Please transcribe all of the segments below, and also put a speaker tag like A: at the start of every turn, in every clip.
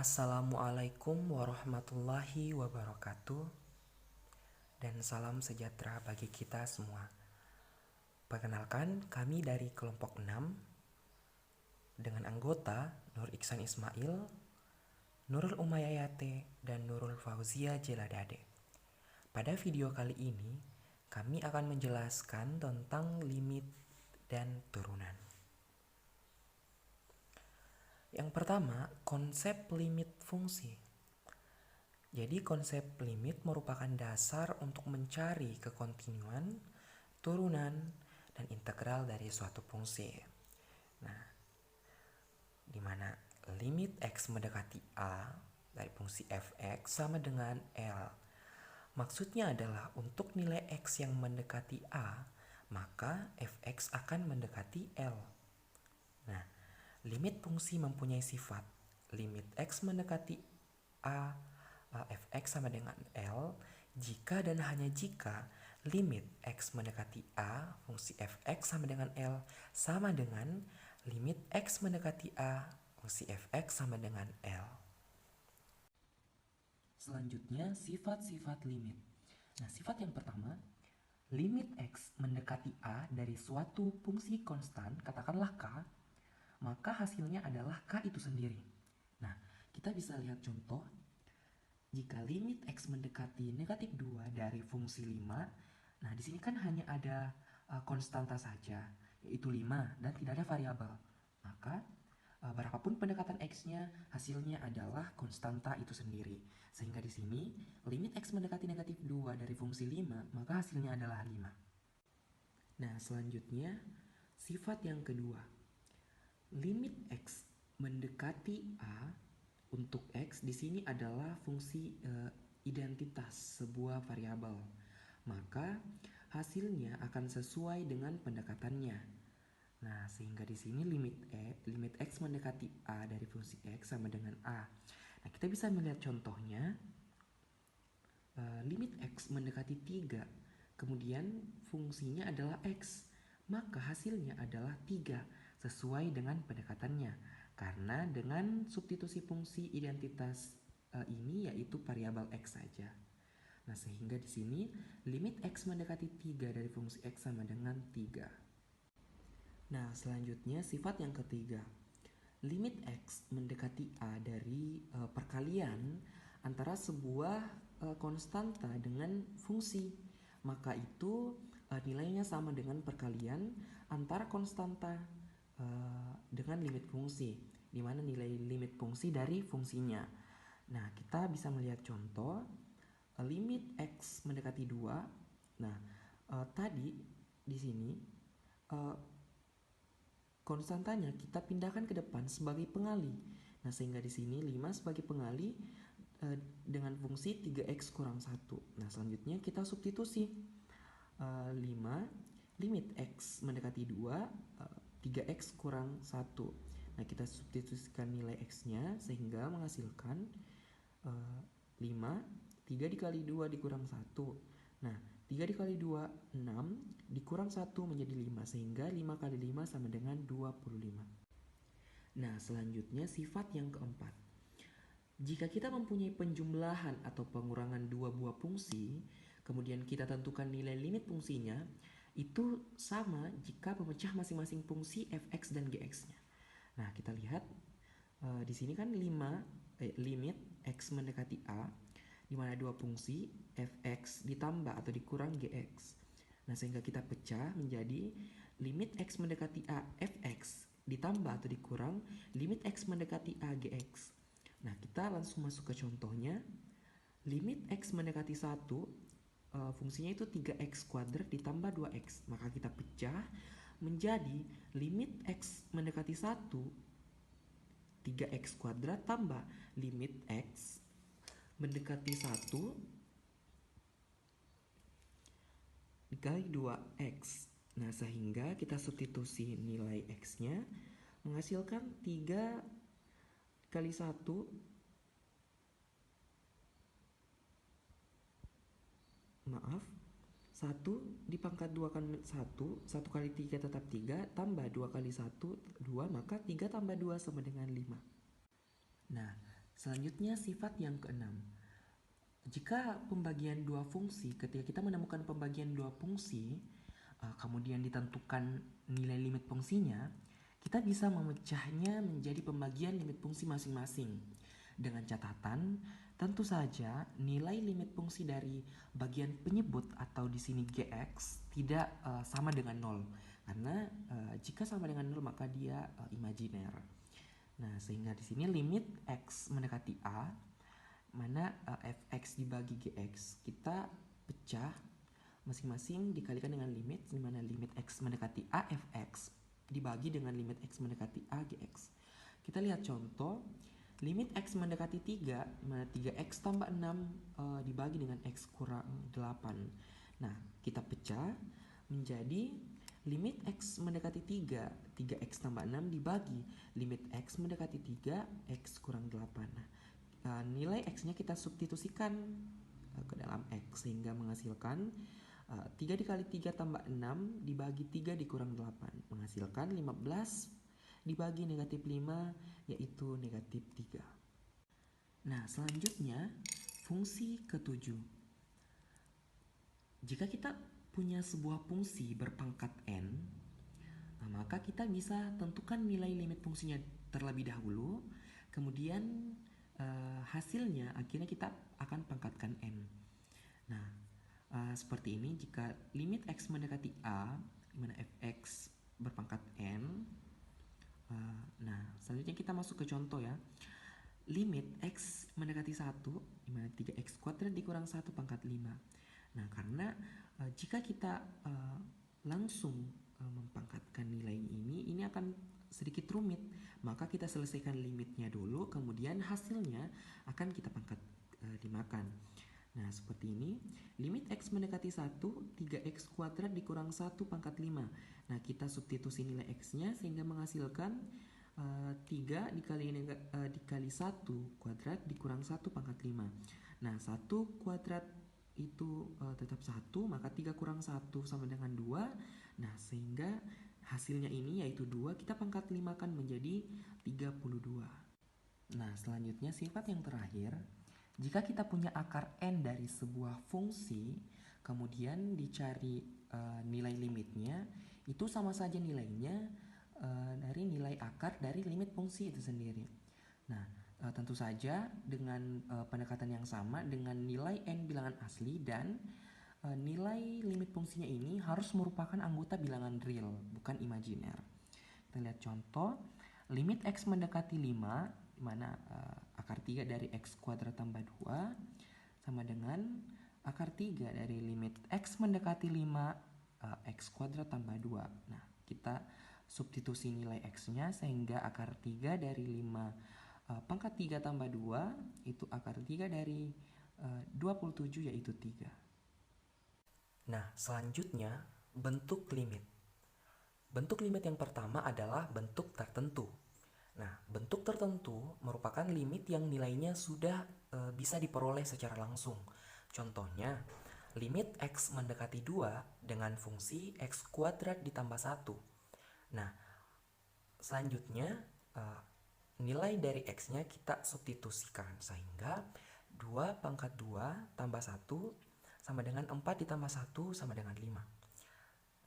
A: Assalamualaikum warahmatullahi wabarakatuh dan salam sejahtera bagi kita semua. Perkenalkan, kami dari kelompok 6 dengan anggota Nur Iksan Ismail, Nurul Umayayate, dan Nurul Fauzia Jeladade. Pada video kali ini, kami akan menjelaskan tentang limit dan turunan. Yang pertama, konsep limit fungsi. Jadi konsep limit merupakan dasar untuk mencari kekontinuan, turunan, dan integral dari suatu fungsi. Nah, di mana limit x mendekati a dari fungsi fx sama dengan L. Maksudnya adalah untuk nilai x yang mendekati a, maka fx akan mendekati L. Nah, limit fungsi mempunyai sifat limit x mendekati a fx sama dengan L jika dan hanya jika limit x mendekati a fungsi fx sama dengan L sama dengan limit x mendekati a fungsi fx sama dengan L. Selanjutnya, sifat-sifat limit. Nah, sifat yang pertama, limit x mendekati a dari suatu fungsi konstan, katakanlah k, maka hasilnya adalah k itu sendiri. Nah, kita bisa lihat contoh. Jika limit x mendekati negatif 2 dari fungsi 5, nah di sini kan hanya ada konstanta saja, yaitu 5 dan tidak ada variabel. Maka berapapun pendekatan x-nya, hasilnya adalah konstanta itu sendiri. Sehingga di sini limit x mendekati negatif 2 dari fungsi 5, maka hasilnya adalah 5. Nah, selanjutnya sifat yang kedua. Limit x mendekati a untuk x di sini adalah fungsi identitas sebuah variabel. Maka hasilnya akan sesuai dengan pendekatannya. Nah, sehingga di sini limit x mendekati a dari fungsi x sama dengan a. Nah, kita bisa melihat contohnya. Limit x mendekati 3, kemudian fungsinya adalah x, maka hasilnya adalah 3 sesuai dengan pendekatannya. Karena dengan substitusi fungsi identitas ini yaitu variabel x saja. Nah, sehingga di sini limit x mendekati 3 dari fungsi x sama dengan 3. Nah, selanjutnya sifat yang ketiga. Limit x mendekati a dari perkalian antara sebuah konstanta dengan fungsi. Maka itu nilainya sama dengan perkalian antara konstanta dengan limit fungsi, di mana nilai limit fungsi dari fungsinya. Nah, kita bisa melihat contoh limit x mendekati 2. Nah, tadi di sini konstantanya kita pindahkan ke depan sebagai pengali. Nah, sehingga di sini 5 sebagai pengali dengan fungsi 3x kurang 1. Nah, selanjutnya kita substitusi 5 limit x mendekati 2 3x kurang 1. Nah, kita substitusikan nilai x-nya sehingga menghasilkan 5, 3 dikali 2 dikurang 1. Nah, 3 dikali 2, 6, dikurang 1 menjadi 5, sehingga 5 kali 5 sama dengan 25. Nah, selanjutnya sifat yang keempat. Jika kita mempunyai penjumlahan atau pengurangan dua buah fungsi, kemudian kita tentukan nilai limit fungsinya, itu sama jika pemecah masing-masing fungsi fx dan gx-nya. Nah, kita lihat di sini kan limit x mendekati a, di mana dua fungsi fx ditambah atau dikurang gx. Nah, sehingga kita pecah menjadi limit x mendekati a fx ditambah atau dikurang limit x mendekati a gx. Nah, kita langsung masuk ke contohnya. Limit x mendekati 1, fungsinya itu 3x kuadrat ditambah 2x. Maka kita pecah menjadi limit x mendekati 1, 3x kuadrat tambah limit x mendekati 1 dikali 2x. Nah, sehingga kita substitusi nilai x-nya menghasilkan 3 kali 1 1 dipangkat 2 kan 1 kali 3 tetap 3, tambah 2 kali 1 2, maka 3 tambah 2 sama dengan 5. Nah, Selanjutnya sifat yang keenam. Jika pembagian dua fungsi, ketika kita menemukan pembagian dua fungsi, kemudian ditentukan nilai limit fungsinya, kita bisa memecahnya menjadi pembagian limit fungsi masing-masing. Dengan catatan, tentu saja nilai limit fungsi dari bagian penyebut atau di sini gx tidak sama dengan 0. Karena jika sama dengan 0 maka dia imajiner. Nah, sehingga di sini limit x mendekati a, mana fx dibagi gx, kita pecah masing-masing dikalikan dengan limit, di mana limit x mendekati a fx dibagi dengan limit x mendekati a gx. Kita lihat contoh, limit x mendekati 3, di mana 3x tambah 6 dibagi dengan x kurang 8. Nah, kita pecah menjadi limit x mendekati 3, 3x tambah 6 dibagi limit x mendekati 3, x kurang 8. Nah, nilai x-nya kita substitusikan ke dalam x sehingga menghasilkan 3 dikali 3 tambah 6 dibagi 3 dikurang 8 menghasilkan 15 dibagi negatif 5 yaitu negatif 3. Nah, selanjutnya fungsi ketujuh. Jika kita punya sebuah fungsi berpangkat n, maka kita bisa tentukan nilai limit fungsinya terlebih dahulu, kemudian hasilnya akhirnya kita akan pangkatkan n. Nah, seperti ini jika limit x mendekati a, di mana fx berpangkat n. Nah, selanjutnya kita masuk ke contoh ya. Limit x mendekati 1, di mana 3x kuadrat dikurang 1 pangkat 5. Nah, karena jika kita langsung mempangkatkan nilai ini akan sedikit rumit, maka kita selesaikan limitnya dulu, kemudian hasilnya akan kita pangkat dimakan. Nah, seperti ini, limit x mendekati 1, 3x kuadrat dikurang 1 pangkat 5. Nah, kita substitusi nilai x-nya sehingga menghasilkan 3 dikali 1 kuadrat dikurang 1 pangkat 5. Nah, 1 kuadrat itu tetap 1, maka 3 kurang 1 sama dengan 2. Nah, sehingga hasilnya ini yaitu 2, kita pangkat 5 kan menjadi 32. Nah, selanjutnya sifat yang terakhir, jika kita punya akar n dari sebuah fungsi, kemudian dicari nilai limitnya, itu sama saja nilainya dari nilai akar dari limit fungsi itu sendiri. Nah, tentu saja dengan pendekatan yang sama dengan nilai n bilangan asli dan nilai limit fungsinya ini harus merupakan anggota bilangan real, bukan imajiner. Kita lihat contoh, limit x mendekati 5, di mana akar 3 dari x kuadrat tambah 2 sama dengan akar 3 dari limit x mendekati 5 x kuadrat tambah 2. Nah, kita substitusi nilai x-nya sehingga akar 3 dari 5 pangkat 3 tambah 2 itu akar 3 dari 27 yaitu 3. Nah, selanjutnya bentuk limit. Bentuk limit yang pertama adalah bentuk tertentu. Nah, bentuk tertentu merupakan limit yang nilainya sudah bisa diperoleh secara langsung. Contohnya, limit x mendekati 2 dengan fungsi x kuadrat ditambah 1. Nah, selanjutnya nilai dari x-nya kita substitusikan sehingga 2 pangkat 2 tambah 1 sama dengan 4 ditambah 1 sama dengan 5.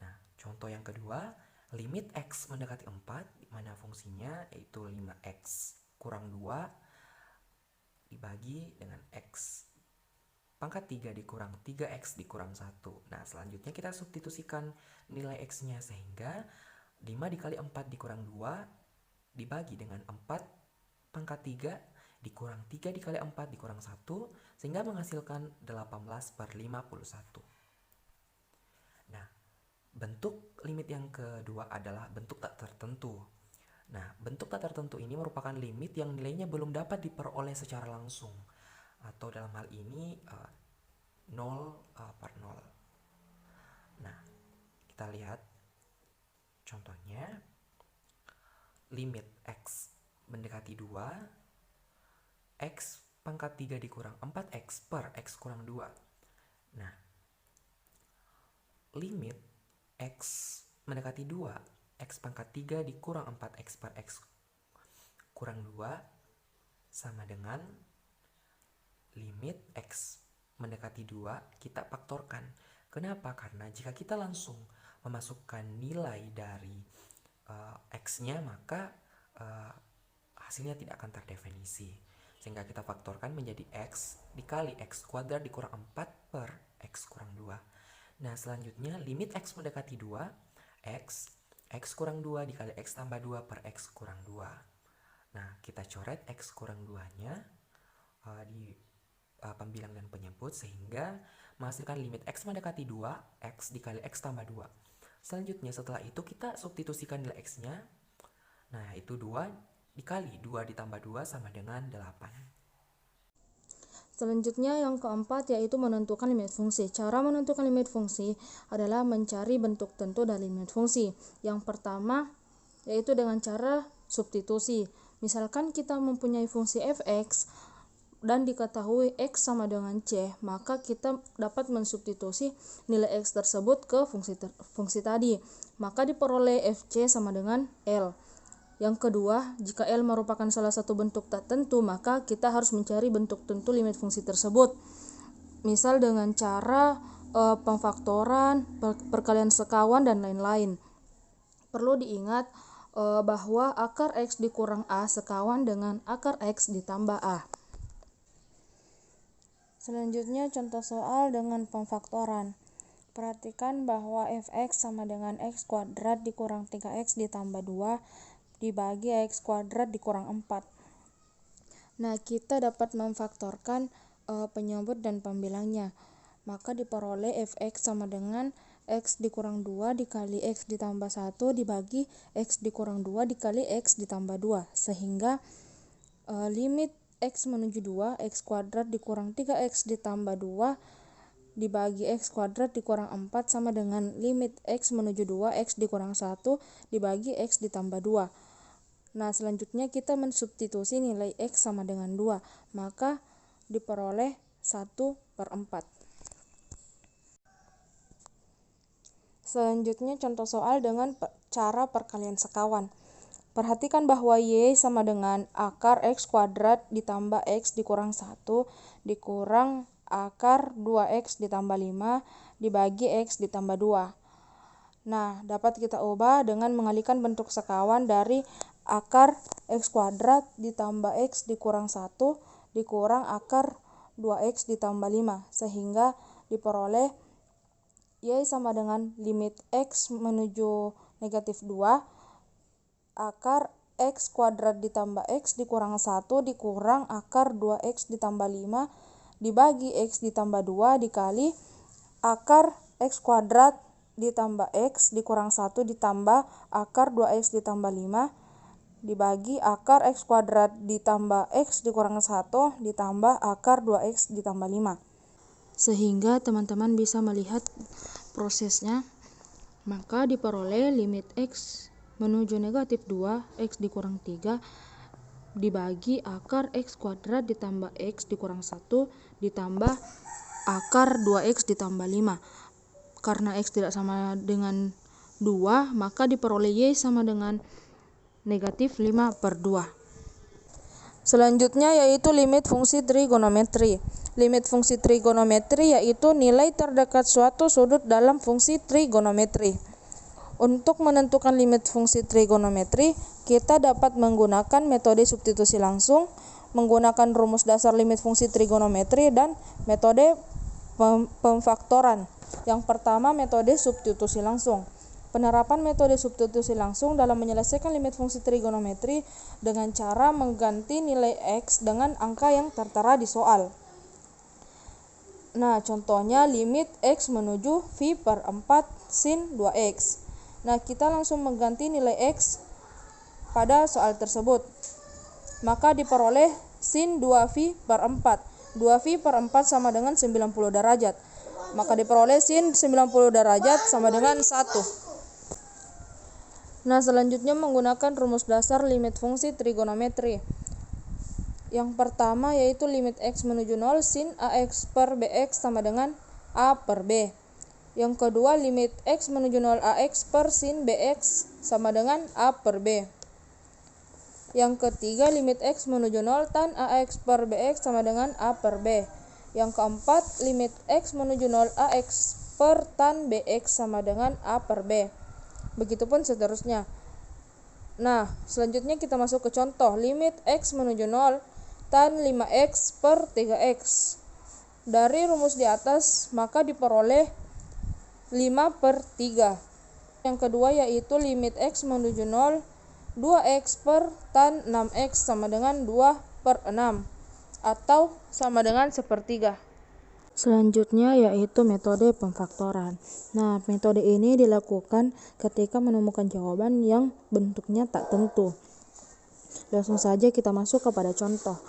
A: Nah, contoh yang kedua, limit x mendekati 4, di mana fungsinya yaitu 5x kurang 2 dibagi dengan x pangkat 3 dikurang 3x dikurang 1. Nah, selanjutnya kita substitusikan nilai x-nya sehingga 5 dikali 4 dikurang 2 dibagi dengan 4 pangkat 3 dikurang 3 dikali 4 dikurang 1 sehingga menghasilkan 18/51. Nah, bentuk limit yang kedua adalah bentuk tak tertentu. Nah, bentuk tak tertentu ini merupakan limit yang nilainya belum dapat diperoleh secara langsung, atau dalam hal ini 0/0. Nah, kita lihat contohnya, limit x mendekati 2, x pangkat 3 dikurang 4x per x kurang 2. Nah, limit x mendekati 2, x pangkat 3 dikurang 4x per x kurang 2 sama dengan limit X mendekati 2 kita faktorkan. Kenapa? Karena jika kita langsung memasukkan nilai dari X-nya, maka hasilnya tidak akan terdefinisi. Sehingga kita faktorkan menjadi X dikali X kuadrat dikurang 4 per X kurang 2. Nah, selanjutnya limit X mendekati 2, X kurang 2 dikali X tambah 2 per X kurang 2. Nah, kita coret X kurang 2-nya di pembilang dan penyebut sehingga menghasilkan limit X mendekati 2, X dikali X tambah 2. Selanjutnya setelah itu kita substitusikan nilai X-nya. Nah, itu 2 dikali 2 ditambah 2 sama dengan 8.
B: Selanjutnya yang keempat yaitu menentukan limit fungsi. Cara menentukan limit fungsi adalah mencari bentuk tentu dari limit fungsi. Yang pertama yaitu dengan cara substitusi. Misalkan kita mempunyai fungsi fx dan diketahui x sama dengan c, maka kita dapat mensubstitusi nilai x tersebut ke fungsi tadi. Maka diperoleh fc sama dengan L. Yang kedua, jika L merupakan salah satu bentuk tak tentu, maka kita harus mencari bentuk tentu limit fungsi tersebut. Misal dengan cara pemfaktoran, perkalian sekawan, dan lain-lain. Perlu diingat bahwa akar X dikurang A sekawan dengan akar X ditambah A. Selanjutnya contoh soal dengan pemfaktoran. Perhatikan bahwa fx sama dengan x kuadrat dikurang 3x ditambah 2 dibagi x kuadrat dikurang 4. Nah, kita dapat memfaktorkan penyebut dan pembilangnya. Maka diperoleh fx sama dengan x dikurang 2 dikali x ditambah 1 dibagi x dikurang 2 dikali x ditambah 2. Sehingga limit x menuju 2, x kuadrat dikurang 3x ditambah 2 dibagi x kuadrat dikurang 4 sama dengan limit x menuju 2, x dikurang 1 dibagi x ditambah 2. Nah, selanjutnya kita mensubstitusi nilai x sama dengan 2, maka diperoleh 1/4. Selanjutnya contoh soal dengan cara perkalian sekawan. Perhatikan bahwa y sama dengan akar x kuadrat ditambah x dikurang 1 dikurang akar 2x ditambah 5 dibagi x ditambah 2. Nah, dapat kita ubah dengan mengalihkan bentuk sekawan dari akar x kuadrat ditambah x dikurang 1 dikurang akar 2x ditambah 5. Sehingga diperoleh y sama dengan limit x menuju negatif 2 akar x kuadrat ditambah x dikurang 1 dikurang akar 2x ditambah 5 dibagi x ditambah 2 dikali akar x kuadrat ditambah x dikurang 1 ditambah akar 2x ditambah 5 dibagi akar x kuadrat ditambah x dikurang 1 ditambah akar 2x ditambah 5. Sehingga teman-teman bisa melihat prosesnya. Maka diperoleh limit x menuju negatif 2, x dikurang 3 dibagi akar x kuadrat ditambah x dikurang 1 ditambah akar 2x ditambah 5. Karena x tidak sama dengan 2, maka diperoleh y sama dengan negatif 5/2. Selanjutnya yaitu limit fungsi trigonometri. Limit fungsi trigonometri yaitu nilai terdekat suatu sudut dalam fungsi trigonometri. Untuk menentukan limit fungsi trigonometri, kita dapat menggunakan metode substitusi langsung, menggunakan rumus dasar limit fungsi trigonometri, dan metode pemfaktoran. Yang pertama, metode substitusi langsung. Penerapan metode substitusi langsung dalam menyelesaikan limit fungsi trigonometri dengan cara mengganti nilai x dengan angka yang tertera di soal. Nah, contohnya limit x menuju v/4 sin 2x. Nah, kita langsung mengganti nilai x pada soal tersebut. Maka diperoleh sin 2v/4. 2v/4 sama dengan 90 derajat. Maka diperoleh sin 90 derajat sama dengan 1. Nah, selanjutnya menggunakan rumus dasar limit fungsi trigonometri. Yang pertama yaitu limit x menuju 0 sin ax per bx sama dengan a/b. Yang kedua, limit x menuju 0 ax per sin bx sama dengan a/b. Yang ketiga, limit X menuju 0 tan AX per BX sama dengan A per B. Yang keempat, limit X menuju 0 AX per tan BX sama dengan A per B. Begitupun seterusnya. Nah, selanjutnya kita masuk ke contoh. Limit X menuju 0 tan 5X per 3X. Dari rumus di atas, maka diperoleh 5 per 3. Yang kedua yaitu limit X menuju 0 2X per tan 6X sama dengan 2 per 6 atau sama dengan 1/3. Selanjutnya yaitu metode pemfaktoran. Nah, metode ini dilakukan ketika menemukan jawaban yang bentuknya tak tentu. Langsung saja kita masuk kepada contoh.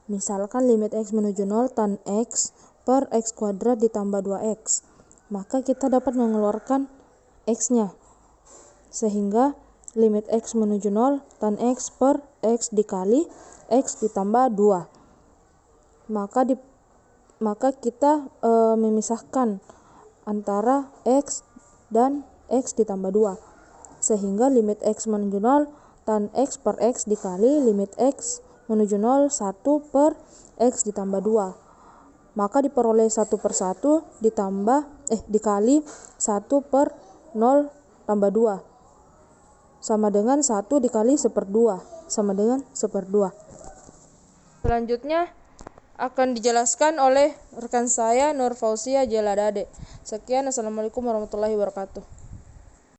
B: Misalkan limit X menuju 0 tan X per X kuadrat ditambah 2X. Maka kita dapat mengeluarkan X-nya. Sehingga limit X menuju 0 tan X per X dikali X ditambah 2. Maka kita memisahkan antara X dan X ditambah 2. Sehingga limit X menuju 0 tan X per X dikali limit X menuju 0 1 per X ditambah 2. Maka diperoleh 1 per 1 dikali 1 per 0 tambah 2. Sama dengan 1 dikali 1/2 sama dengan 1/2. Selanjutnya akan dijelaskan oleh rekan saya Nur Fauzia Jeladade. Sekian, assalamualaikum warahmatullahi wabarakatuh.